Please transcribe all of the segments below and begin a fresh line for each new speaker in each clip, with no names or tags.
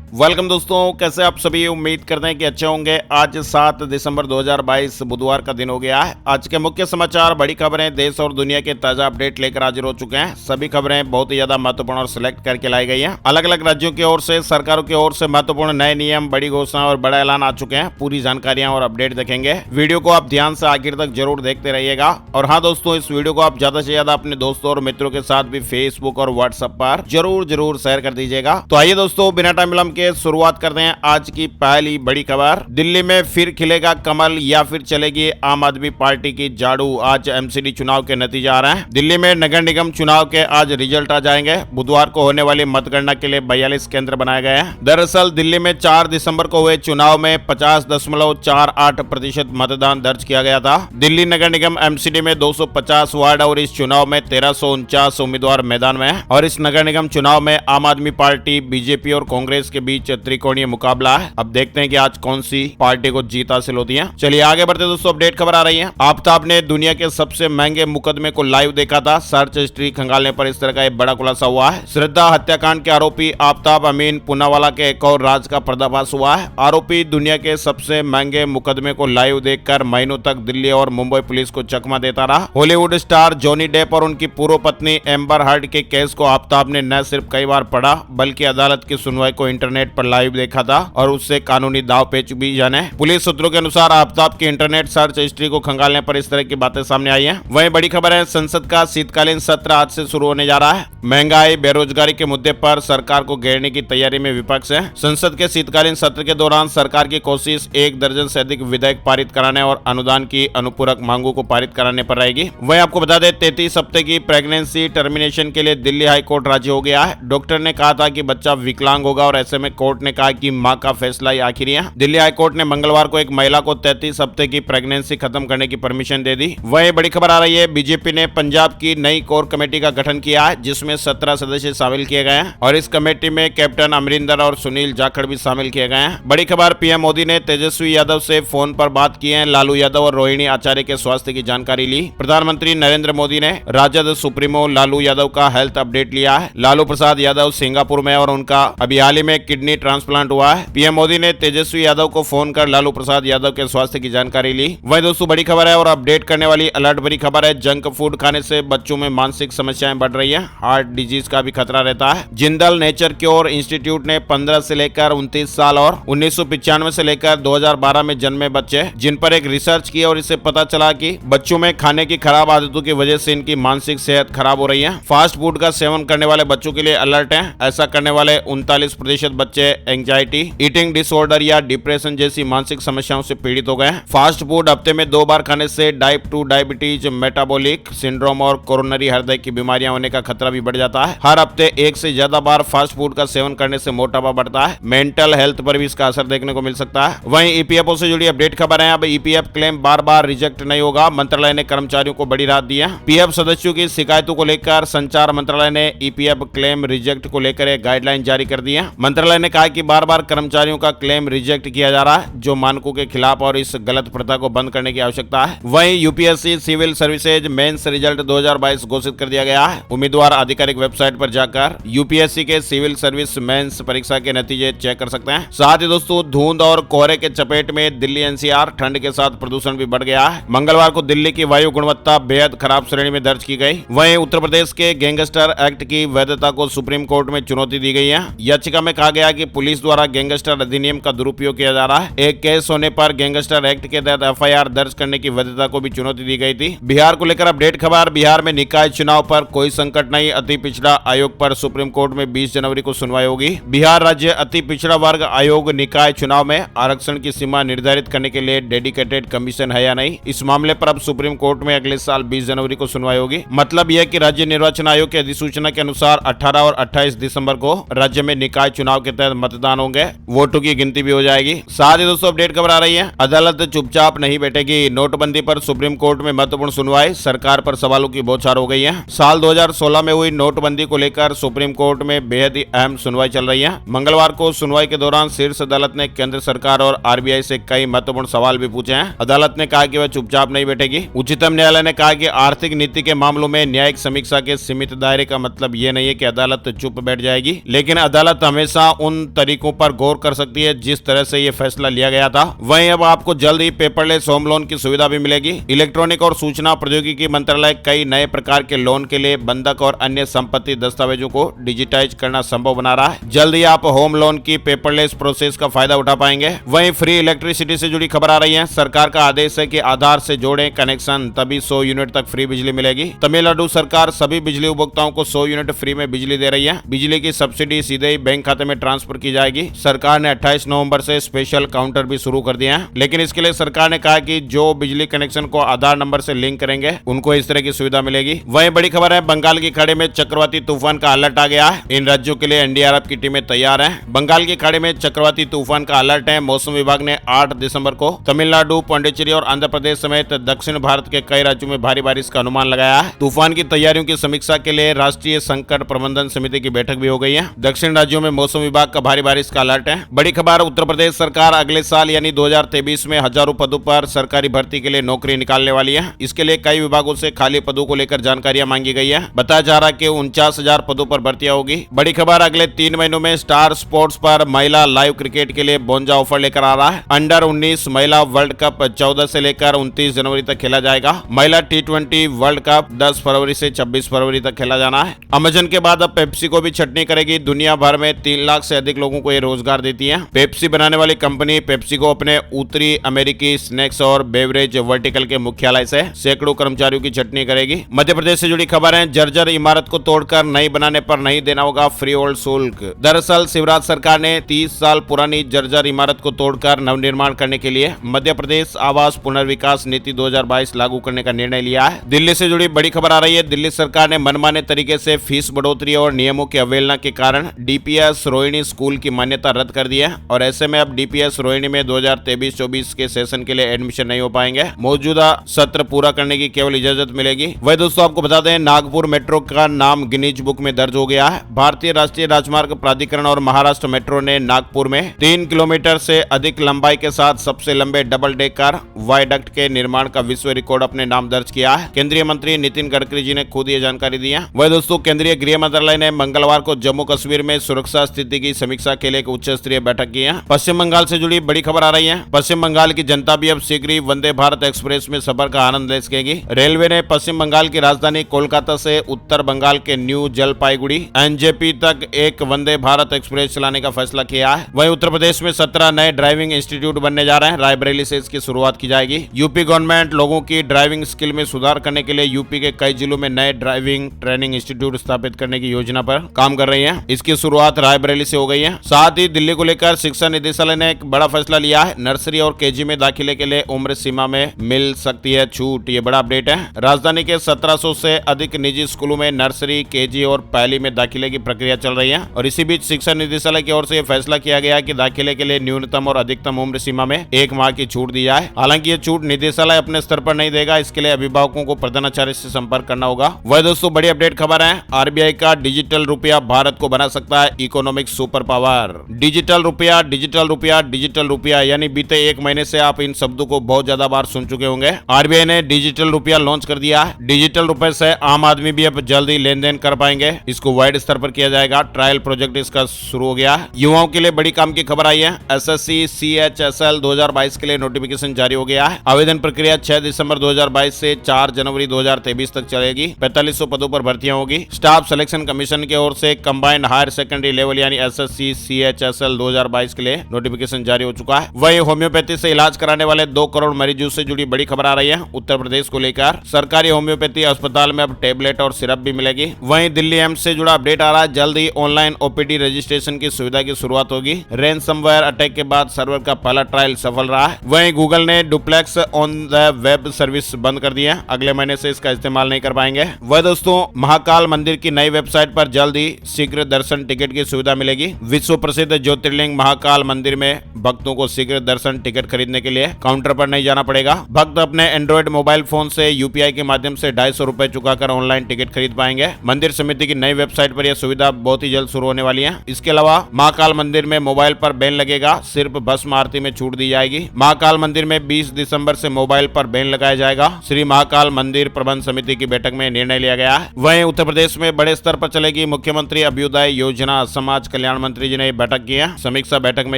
Welcome दोस्तों, कैसे आप सभी। उम्मीद करते हैं कि अच्छे होंगे। आज 7 दिसंबर 2022 बुधवार का दिन हो गया है। आज के मुख्य समाचार, बड़ी खबरें, देश और दुनिया के ताजा अपडेट लेकर हाजिर हो चुके हैं। सभी खबरें बहुत ही ज्यादा महत्वपूर्ण और सिलेक्ट करके लाई गई हैं। अलग अलग राज्यों की ओर से, सरकारों की ओर से महत्वपूर्ण नए नियम, बड़ी घोषणा और बड़ा ऐलान आ चुके हैं। पूरी जानकारियां और अपडेट देखेंगे। वीडियो को आप ध्यान से आखिर तक जरूर देखते रहिएगा। और हाँ दोस्तों, इस वीडियो को आप ज्यादा से ज्यादा अपने दोस्तों और मित्रों के साथ भी फेसबुक और व्हाट्सएप पर जरूर शेयर कर दीजिएगा। तो आइए दोस्तों, बिना टाइम विलंब के शुरुआत करते हैं आज की पहली बड़ी खबर। दिल्ली में फिर खिलेगा कमल या फिर चलेगी आम आदमी पार्टी की झाड़ू। आज एमसीडी चुनाव के नतीजे आ रहे हैं। दिल्ली में नगर निगम चुनाव के आज रिजल्ट आ जाएंगे। बुधवार को होने वाली मतगणना के लिए 42 केंद्र बनाए गए हैं। दरअसल दिल्ली में 4 दिसंबर को हुए चुनाव में 50.48% मतदान दर्ज किया गया था। दिल्ली नगर निगम एमसीडी में 250 वार्ड और इस चुनाव में 1349 उम्मीदवार मैदान में हैं। और इस नगर निगम चुनाव में आम आदमी पार्टी, बीजेपी और कांग्रेस के बीच त्रिकोणीय मुकाबला है। अब देखते हैं कि आज कौन सी पार्टी को जीत हासिल होती है। चलिए आगे बढ़ते दोस्तों, अपडेट खबर आ रही है। आफ्ताब ने दुनिया के सबसे महंगे मुकदमे को लाइव देखा था। सर्च हिस्ट्री खंगालने पर इस तरह का एक बड़ा खुलासा हुआ है। श्रद्धा हत्याकांड के आरोपी आफ्ताब अमीन पूनावाला के एक और राज का पर्दाफाश हुआ है। आरोपी दुनिया के सबसे महंगे मुकदमे को लाइव देखकर महीनों तक दिल्ली और मुंबई पुलिस को चकमा देता रहा। हॉलीवुड स्टार जॉनी डेप और उनकी पूर्व पत्नी एम्बर हर्ड के केस को आफ्ताब ने न सिर्फ कई बार पढ़ा, बल्कि अदालत की सुनवाई को इंटरनेट पर लाइव देखा था और उससे कानूनी दाव पेच भी जाने। पुलिस सूत्रों के अनुसार आफ्ताब की इंटरनेट सर्च हिस्ट्री को खंगालने पर इस तरह की बातें सामने आई हैं। वहीं बड़ी खबर है, संसद का शीतकालीन सत्र आज से शुरू होने जा रहा है। महंगाई, बेरोजगारी के मुद्दे पर सरकार को घेरने की तैयारी में विपक्ष है। संसद के शीतकालीन सत्र के दौरान सरकार की कोशिश 1 दर्जन से अधिक विधेयक पारित कराने और अनुदान की अनुपूरक मांगों को पारित कराने पर रहेगी। वहीं आपको बता दें, 33 हफ्ते की प्रेगनेंसी टर्मिनेशन के लिए दिल्ली हाई कोर्ट राजी हो गया है। डॉक्टर ने कहा था कि बच्चा विकलांग होगा और ऐसे में कोर्ट ने कहा कि मां का फैसला ही आखिरी है। दिल्ली हाई कोर्ट ने मंगलवार को एक महिला को 33 हफ्ते की प्रेगनेंसी खत्म करने की परमिशन दे दी। वहीं बड़ी खबर आ रही है, बीजेपी ने पंजाब की नई कोर कमेटी का गठन किया है, जिसमें 17 सदस्य शामिल किए गए हैं। और इस कमेटी में कैप्टन अमरिंदर और सुनील जाखड़ भी शामिल किए गए हैं। बड़ी खबर, पीएम मोदी ने तेजस्वी यादव से फोन पर बात की है। लालू यादव और रोहिणी आचार्य के स्वास्थ्य की जानकारी ली। प्रधानमंत्री नरेंद्र मोदी ने राजद सुप्रीमो लालू यादव का हेल्थ अपडेट लिया है। लालू प्रसाद यादव सिंगापुर में और उनका अभी हाल ही में किडनी ट्रांसप्लांट हुआ है। पीएम मोदी ने तेजस्वी यादव को फोन कर लालू प्रसाद यादव के स्वास्थ्य की जानकारी ली। वहीं दोस्तों, बड़ी खबर है और अपडेट करने वाली अलर्ट भरी खबर है। जंक फूड खाने से बच्चों में मानसिक समस्याएं बढ़ रही है। हार्ट डिजीज का भी खतरा रहता है। जिंदल नेचर क्योर इंस्टीट्यूट ने 15 से लेकर 29 साल और 1995 से लेकर 2012 में जन्मे बच्चे जिन पर एक रिसर्च की और इससे पता चला कि बच्चों में खाने की खराब आदतों की वजह से इनकी मानसिक सेहत खराब हो रही है। फास्ट फूड का सेवन करने वाले बच्चों के लिए अलर्ट है। ऐसा करने वाले 39% बच्चे एंजाइटी, ईटिंग डिसऑर्डर या डिप्रेशन जैसी मानसिक समस्याओं से पीड़ित हो गए हैं। फास्ट फूड हफ्ते में 2 बार खाने से टाइप 2 डायबिटीज, मेटाबॉलिक सिंड्रोम और कोरोनरी हृदय की बीमारियां होने का खतरा भी बढ़ जाता है। हर हफ्ते 1 से ज्यादा बार फास्ट फूड का सेवन करने से मोटापा बढ़ता है। मेंटल हेल्थ पर भी इसका असर देखने को मिल सकता है। वहीं ईपीएफओ से जुड़ी अपडेट खबर है। अब ईपीएफ क्लेम बार रिजेक्ट नहीं होगा। मंत्रालय ने कर्मचारियों को बड़ी राहत दी है। पीएफ सदस्यों की शिकायतों को लेकर संचार मंत्रालय ने ईपीएफ क्लेम रिजेक्ट को लेकर एक गाइडलाइन जारी कर दी है। मंत्रालय ने कहा कि बार कर्मचारियों का क्लेम रिजेक्ट किया जा रहा है, जो मानकों के खिलाफ, और इस गलत प्रथा को बंद करने की आवश्यकता है। वहीं UPSC civil services mains result 2022 घोषित कर दिया गया है। उम्मीदवार आधिकारिक वेबसाइट पर जाकर यूपीएससी के सिविल सर्विस मेंस परीक्षा के नतीजे चेक कर सकते हैं। साथ ही दोस्तों, धुंध और कोहरे के चपेट में दिल्ली एनसीआर, ठंड के साथ प्रदूषण भी बढ़ गया है। मंगलवार को दिल्ली की वायु गुणवत्ता बेहद खराब श्रेणी में दर्ज की गई। वहीं उत्तर प्रदेश के गैंगस्टर एक्ट की वैधता को सुप्रीम कोर्ट में चुनौती दी गई है। याचिका में कहा गया कि पुलिस द्वारा गैंगस्टर अधिनियम का दुरुपयोग किया जा रहा है। एक केस होने पर गैंगस्टर एक्ट के तहत एफआईआर दर्ज करने की वैधता को भी चुनौती दी गई थी। बिहार को लेकर अपडेट खबर, बिहार में निकाय चुनाव पर कोई संकट नहीं। अति पिछड़ा आयोग पर सुप्रीम कोर्ट में 20 जनवरी को सुनवाई होगी। बिहार राज्य अति पिछड़ा वर्ग आयोग निकाय चुनाव में आरक्षण की सीमा निर्धारित करने के लिए डेडिकेटेड कमीशन है या नहीं, इस मामले पर अब सुप्रीम कोर्ट में अगले साल 20 जनवरी को सुनवाई होगी। मतलब यह कि राज्य निर्वाचन आयोग की अधिसूचना के अनुसार 18 और 28 दिसंबर को राज्य में निकाय चुनाव के तहत मतदान होंगे। वोटों की गिनती भी हो जाएगी। साथ ही दोस्तों, अपडेट खबर आ रही है, अदालत चुपचाप नहीं बैठेगी। नोटबंदी पर सुप्रीम कोर्ट में महत्वपूर्ण सुनवाई, सरकार पर सवालों की बौछार हो गई है। साल 2016 में हुई नोटबंदी को लेकर सुप्रीम कोर्ट में बेहद ही अहम सुनवाई चल रही है। मंगलवार को सुनवाई के दौरान शीर्ष अदालत ने केंद्र सरकार और आरबीआई से कई महत्वपूर्ण सवाल भी पूछे हैं। अदालत ने कहा कि वह चुपचाप नहीं बैठेगी। उच्चतम न्यायालय ने कहा कि आर्थिक नीति के मामलों में न्यायिक समीक्षा के सीमित दायरे का मतलब ये नहीं है कि अदालत चुप बैठ जाएगी, लेकिन अदालत हमेशा उन तरीकों पर गौर कर सकती है जिस तरह से ये फैसला लिया गया था। वहीं अब आपको जल्द ही पेपरलेस होम लोन की सुविधा भी मिलेगी। इलेक्ट्रॉनिक और सूचना प्रौद्योगिकी मंत्रालय कई नए प्रकार के लोन के लिए बंधक और अन्य संपत्ति दस्तावेजों को डिजिटाइज करना संभव बना रहा है। जल्द ही आप होम लोन की पेपरलेस प्रोसेस का फायदा उठा पाएंगे। वहीं फ्री इलेक्ट्रिसिटी से जुड़ी खबर आ रही है। सरकार का आदेश है कि आधार से जोड़ें कनेक्शन, तभी 100 यूनिट तक फ्री बिजली मिलेगी। तमिलनाडु सरकार सभी बिजली उपभोक्ताओं को 100 यूनिट फ्री में बिजली दे रही है। बिजली की सब्सिडी सीधे ही बैंक खाते में ट्रांसफर की जाएगी। सरकार ने 28 नवंबर से स्पेशल काउंटर भी शुरू कर दिए हैं, लेकिन इसके लिए सरकार ने कहा कि जो बिजली कनेक्शन को आधार नंबर से लिंक करेंगे उनको इस तरह की सुविधा मिलेगी। वहीं बड़ी खबर है, बंगाल की खाड़ी में चक्रवाती तूफान का अलर्ट आ गया है। इन राज्यों के लिए एनडीआरएफ की टीमें तैयार हैं। बंगाल की खाड़ी में चक्रवाती तूफान का अलर्ट है। मौसम विभाग ने 8 दिसंबर को तमिलनाडु, पुडुचेरी और आंध्र प्रदेश समेत दक्षिण भारत के कई राज्यों में भारी बारिश का अनुमान लगाया है। तूफान की तैयारियों की समीक्षा के लिए राष्ट्रीय संकट प्रबंधन समिति की बैठक भी हो गई है। दक्षिण राज्यों में मौसम विभाग का भारी बारिश का अलर्ट है। बड़ी खबर, उत्तर प्रदेश सरकार अगले साल यानी 2023 में हजारों पदों पर सरकारी भर्ती के लिए नौकरी निकालने वाली है। इसके लिए कई विभागों से खाली पदों को लेकर जानकारियां मांगी गई है। बताया जा रहा है कि 49,000 पदों पर भर्तियां होगी। बड़ी खबर, अगले 3 महीनों में स्टार स्पोर्ट्स पर महिला लाइव क्रिकेट के लिए बोनजा ऑफर लेकर आ रहा है। अंडर 19 महिला वर्ल्ड कप 14 से लेकर 29 जनवरी तक खेला जाएगा। महिला T20 वर्ल्ड कप 10 फरवरी से 26 फरवरी तक खेला जाना है। अमेजन के बाद अब पेप्सी को भी छटनी करेगी। दुनिया भर में 3 लाख से अधिक लोगों को ये रोजगार देती है। पेप्सी बनाने वाली कंपनी पेप्सी को अपने उत्तरी अमेरिकी स्नैक्स और बेवरेज वर्टिकल के मुख्यालय से सैकड़ों कर्मचारियों की छटनी करेगी। मध्य प्रदेश से जुड़ी खबर है, जर्जर इमारत को तोड़कर नई बनाने पर नहीं देना होगा फ्री होल्ड शुल्क। दरअसल शिवराज सरकार ने 30 साल पुरानी जर्जर इमारत को तोड़कर नवनिर्माण करने के लिए मध्य प्रदेश आवास पुनर्विकास नीति 2022 लागू करने का निर्णय लिया है। दिल्ली से जुड़ी बड़ी खबर आ रही है। दिल्ली सरकार ने मनमाने तरीके से फीस बढ़ोतरी और नियमों की अवहेलना के कारण डीपीएस रोहिणी स्कूल की मान्यता रद्द कर दी है और ऐसे में अब डीपीएस रोहिणी में 2023-24 के सेशन के लिए एडमिशन नहीं हो पाएंगे। मौजूदा सत्र पूरा करने की केवल इजाजत मिलेगी। वही दोस्तों आपको बता दें, नागपुर मेट्रो का नाम गिनीज बुक में दर्ज हो गया है। भारतीय राष्ट्रीय राजमार्ग प्राधिकरण और महाराष्ट्र मेट्रो ने नागपुर में 3 किलोमीटर से अधिक लंबाई के साथ सबसे लंबे डबल डेकर वायडक्ट के निर्माण का विश्व रिकॉर्ड अपने नाम दर्ज किया है। केंद्रीय मंत्री नितिन गडकरी जी ने खुद ये जानकारी दी है। वही दोस्तों केंद्रीय गृह मंत्रालय ने मंगलवार को जम्मू कश्मीर में सुरक्षा स्थिति की समीक्षा के लिए एक उच्च स्तरीय बैठक की है। पश्चिम बंगाल से जुड़ी बड़ी खबर आ रही है। पश्चिम बंगाल की जनता भी अब शीघ्र ही वंदे भारत एक्सप्रेस में सफर का आनंद ले सकेगी। रेलवे ने पश्चिम बंगाल की राजधानी कोलकाता से उत्तर बंगाल के न्यू जलपाईगुड़ी एनजेपी तक एक वंदे भारत एक्सप्रेस चलाने का फैसला किया है। वहीं उत्तर प्रदेश में 17 नए ड्राइविंग इंस्टीट्यूट बनने जा रहे हैं। रायबरेली से इसकी शुरुआत की जाएगी। यूपी गवर्नमेंट लोगों की ड्राइविंग स्किल में सुधार करने के लिए यूपी के कई जिलों में नए ड्राइविंग ट्रेनिंग इंस्टीट्यूट स्थापित करने की योजना पर काम कर रही है। इसकी शुरुआत रायबरेली से हो गई है। साथ ही दिल्ली को लेकर शिक्षा निदेशालय ने एक बड़ा फैसला लिया है। नर्सरी और केजी में दाखिले के लिए उम्र सीमा में मिल सकती है छूट। ये बड़ा अपडेट है। राजधानी के 1700 से अधिक निजी स्कूलों में नर्सरी, केजी और पहली में दाखिले की प्रक्रिया चल रही है और इसी बीच शिक्षा निदेशालय की ओर से यह फैसला किया गया कि दाखिले के लिए न्यूनतम और अधिकतम उम्र सीमा में 1 माह की छूट दी जाए। हालांकि ये छूट निदेशालय अपने स्तर पर नहीं देगा। इसके लिए अभिभावकों को प्रधानाचार्य से संपर्क करना होगा। वह दोस्तों बड़ी अपडेट खबर है, आरबीआई का डिजिटल रुपया भारत को बना सकता है इकोनॉमिक सुपर पावर। डिजिटल रुपया, डिजिटल रुपया, डिजिटल रुपया, यानी बीते 1 महीने से आप इन शब्दों को बहुत ज्यादा बार सुन चुके होंगे। आरबीआई ने डिजिटल रुपया लॉन्च कर दिया है। डिजिटल रुपए से आम आदमी भी अब जल्दी लेन देन कर पाएंगे। इसको वाइड स्तर पर किया जाएगा। ट्रायल प्रोजेक्ट इसका शुरू हो गया है। युवाओं के लिए बड़ी काम की खबर आई है। एसएससी CHSL 2022 के लिए नोटिफिकेशन जारी हो गया है। आवेदन प्रक्रिया 6 दिसंबर 2022 से 4 जनवरी 2023 तक चलेगी। 4500 पदों पर भर्तियां होगी। स्टाफ सिलेक्शन कमीशन की ओर से कंबाइंड हायर सेकेंडरी लेवल यानी SSC CHSL 2022 के लिए नोटिफिकेशन जारी हो चुका है। वही होम्योपैथी से इलाज कराने वाले 2 करोड़ मरीजों से जुड़ी बड़ी खबर आ रही है। उत्तर प्रदेश को लेकर सरकारी होम्योपैथी अस्पताल में अब टेबलेट और सिरप भी मिलेगी। वहीं दिल्ली एम्स से जुड़ा अपडेट आ रहा है। जल्द ही ऑनलाइन OPD रजिस्ट्रेशन की सुविधा की शुरुआत होगी। रैनसमवेयर अटैक के बाद सर्वर का पहला ट्रायल सफल रहा है। वहीं गूगल ने duplex on the web service बंद कर दी है। अगले महीने से इसका इस्तेमाल नहीं कर पाएंगे। वह दोस्तों महाकाल मंदिर की नई वेबसाइट पर जल्द ही शीघ्र दर्शन टिकट की सुविधा मिलेगी। विश्व प्रसिद्ध ज्योतिर्लिंग महाकाल मंदिर में भक्तों को शीघ्र दर्शन टिकट खरीदने के लिए काउंटर पर नहीं जाना पड़ेगा। भक्त अपने एंड्रॉइड मोबाइल फोन से UPI के माध्यम से 250 रुपए चुकाकर ऑनलाइन टिकट खरीद पाएंगे। मंदिर समिति की नई वेबसाइट पर यह सुविधा बहुत ही जल्द शुरू होने वाली है। इसके अलावा महाकाल मंदिर में मोबाइल पर बैन लगेगा। सिर्फ भस्म आरती में छूट दी जाएगी। महाकाल मंदिर में 20 दिसंबर से मोबाइल पर बैन लगाया जाएगा। श्री महाकाल मंदिर प्रबंध समिति की बैठक में निर्णय लिया गया है। वहीं उत्तर प्रदेश में बड़े स्तर पर चलेगी मुख्यमंत्री अभ्युदय योजना समाज कल्याण कल्याण मंत्री जी ने बैठक की है। समीक्षा बैठक में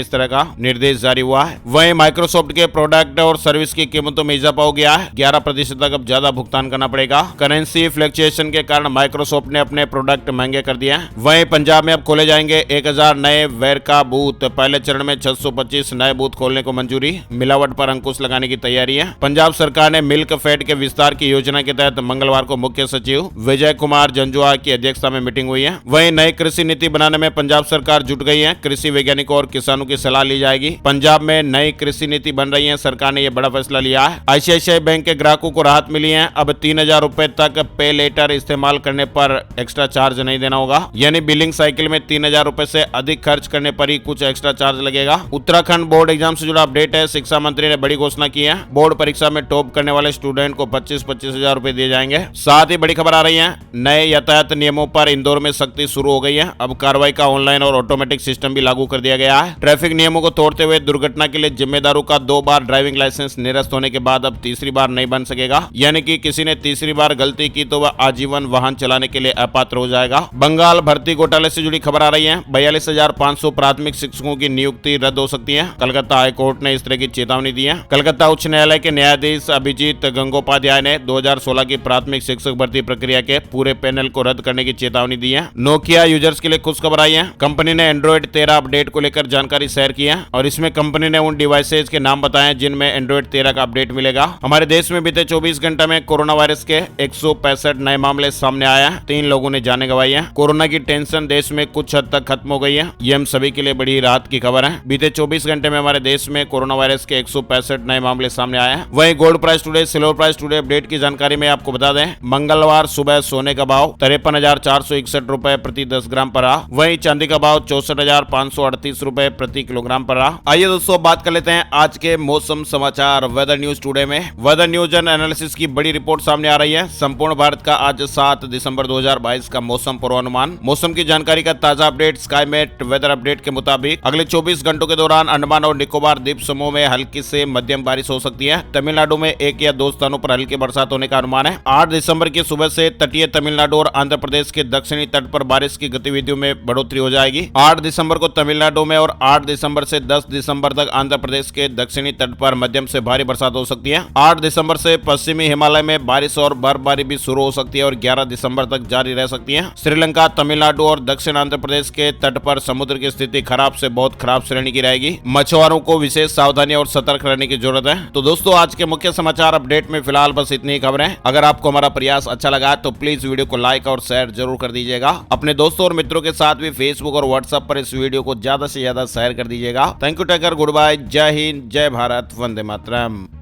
इस तरह का निर्देश जारी हुआ है। वहीं माइक्रोसॉफ्ट के प्रोडक्ट और सर्विस की कीमतों में इजाफा हो गया है। 11% तक अब ज्यादा भुगतान करना पड़ेगा। करेंसी फ्लक्चुएशन के कारण माइक्रोसॉफ्ट ने अपने प्रोडक्ट महंगे कर दिए हैं। वहीं पंजाब में अब खोले जाएंगे 1000 नए वेरका बूथ। पहले चरण में 625 नए बूथ खोलने को मंजूरी। मिलावट पर अंकुश लगाने की तैयारी है। पंजाब सरकार ने मिल्क फेड के विस्तार की योजना के तहत मंगलवार को मुख्य सचिव विजय कुमार जंजुआ की अध्यक्षता में मीटिंग हुई है। वहीं नई कृषि नीति बनाने में पंजाब सरकार जुट गई है। कृषि वैज्ञानिकों और किसानों की सलाह ली जाएगी। पंजाब में नई कृषि नीति बन रही है। सरकार ने यह बड़ा फैसला लिया है। आईसीआईसीआई बैंक के ग्राहकों को राहत मिली है। अब 3000 रुपए तक पे लेटर इस्तेमाल करने पर एक्स्ट्रा चार्ज नहीं देना होगा। यानी बिलिंग साइकिल में 3000 रुपए से अधिक खर्च करने पर ही कुछ एक्स्ट्रा चार्ज लगेगा। उत्तराखंड बोर्ड एग्जाम से जुड़ा अपडेट है। शिक्षा मंत्री ने बड़ी घोषणा की है। बोर्ड परीक्षा में टॉप करने वाले स्टूडेंट को 25-25 हजार रुपए दिए जाएंगे। साथ ही बड़ी खबर आ रही है, नए यातायात नियमों पर इंदौर में सख्ती शुरू हो गई है। अब कार्रवाई का ऑनलाइन और ऑटोमेटिक सिस्टम भी लागू कर दिया गया है। ट्रैफिक नियमों को तोड़ते हुए दुर्घटना के लिए जिम्मेदारों का 2 बार ड्राइविंग लाइसेंस निरस्त होने के बाद अब तीसरी बार नहीं बन सकेगा। यानी कि किसी ने तीसरी बार गलती की तो वह आजीवन वाहन चलाने के लिए अपात्र हो जाएगा। बंगाल भर्ती घोटाले से जुड़ी खबर आ रही है। 42,500 प्राथमिक शिक्षकों की नियुक्ति रद्द हो सकती है। कलकत्ता हाईकोर्ट ने इस तरह की चेतावनी दी है। कलकत्ता उच्च न्यायालय के न्यायाधीश अभिजीत गंगोपाध्याय ने 2016 की प्राथमिक शिक्षक भर्ती प्रक्रिया के पूरे पैनल को रद्द करने की चेतावनी दी है। नोकिया यूजर्स के लिए खुशखबर आई है। कंपनी ने एंड्रॉइड 13 अपडेट को लेकर जानकारी शेयर की है और इसमें कंपनी ने उन डिवाइसेज के नाम बताए जिनमें एंड्रॉइड 13 का अपडेट मिलेगा। हमारे देश में बीते 24 घंटे में कोरोना वायरस के 165 नए मामले सामने आए हैं। 3 लोगों ने जाने गंवाई है। कोरोना की टेंशन देश में कुछ हद तक खत्म हो गई है। ये हम सभी के लिए बड़ी राहत की खबर है। बीते 24 घंटे में हमारे देश में कोरोना वायरस के 165 नए मामले सामने आए हैं। वहीं gold price today, silver price today update की जानकारी में आपको बता दें, मंगलवार सुबह सोने का भाव 53,461 रुपए प्रति 10 ग्राम पर रहा। वहीं चांदी का भाव 64,538 रुपए प्रति किलोग्राम पर रहा। आइए दोस्तों बात कर लेते हैं आज के मौसम समाचार वेदर न्यूज टुडे में। वेदर न्यूज एंड एनालिसिस की बड़ी रिपोर्ट सामने आ रही है। संपूर्ण भारत का आज 7 दिसंबर 2022 का मौसम पूर्वानुमान। मौसम की जानकारी का ताजा अपडेट स्काईमेट वेदर अपडेट के मुताबिक अगले 24 घंटों के दौरान अंडमान और निकोबार द्वीप समूह में हल्की से मध्यम बारिश हो सकती है। तमिलनाडु में 1 या 2 स्थानों पर हल्की बरसात होने का अनुमान है। 8 दिसंबर की सुबह से तटीय तमिलनाडु और आंध्र प्रदेश के दक्षिणी तट पर बारिश की गतिविधियों में बढ़ोतरी हो जाएगी। 8 दिसंबर को तमिलनाडु में और 8 दिसंबर से 10 दिसंबर तक आंध्र प्रदेश के दक्षिणी तट पर मध्यम से भारी बरसात हो सकती है। 8 दिसंबर से पश्चिमी हिमालय में बारिश और बर्फबारी भी शुरू हो सकती है और 11 दिसंबर तक जारी रह सकती है। श्रीलंका, तमिलनाडु और दक्षिण आंध्र प्रदेश के तट पर समुद्र की स्थिति खराब से बहुत खराब श्रेणी की रहेगी। मछुआरों को विशेष सावधानी और सतर्क रहने की जरूरत है। तो दोस्तों आज के मुख्य समाचार अपडेट में फिलहाल बस इतनी ही खबरें। अगर आपको हमारा प्रयास अच्छा लगा तो प्लीज वीडियो को लाइक और शेयर जरूर कर दीजिएगा। अपने दोस्तों और मित्रों के साथ भी फेसबुक और व्हाट्सएप पर इस वीडियो को ज्यादा से ज्यादा शेयर कर दीजिएगा। Thank you, take care, good bye, Jai Hind, जय भारत, वंदे मातरम।